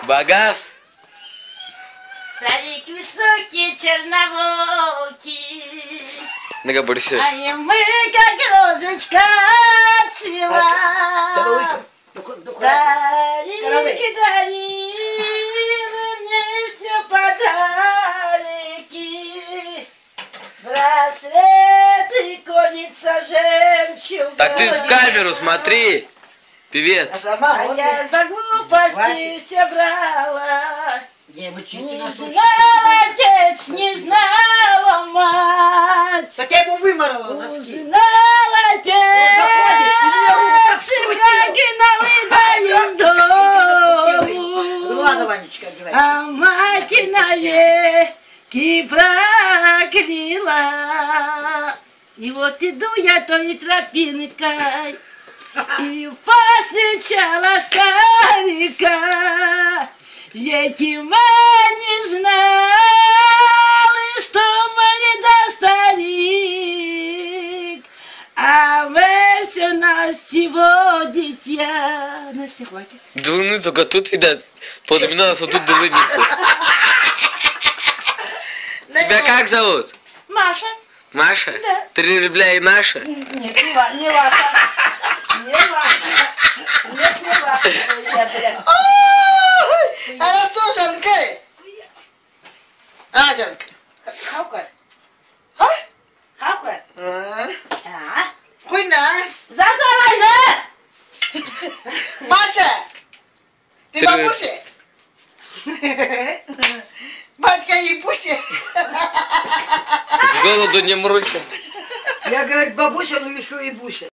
Багаз. Старик высокий, черноволкий. Ну-ка, больше. А и мы, как розочка, цвела. Старик дарил мне все подарки. Браслеты, кольца, жемчуга. Так ты в камеру смотри, певец. А я по глупости все брала. Не знал отец, не знала мать. Так я ему выморала носки. Узнал отец, и прогнал из дому. Ладно, Ванечка, одевай. А мать навеки прокляла. И вот иду я той тропинкой, и повстречала старика. Ведь его не знал, и что молода старик. А мы все на всего дитя. На все хватит. Долыны только тут, видать, подминалась вот тут долыннику. Тебя как зовут? Маша. Маша? Да. 3 рубля и наша? Нет, не ваша. Не ваша. Нет, не ваша. Она что, Жанка? А, Жанка? Хавкать. А? Хавкать. А? А? Хуйна. Задавай, да? Маша, ты бабуся? Батька ебуся. С голоду не мруся. Я, говорит, бабуся, ну еще и буся.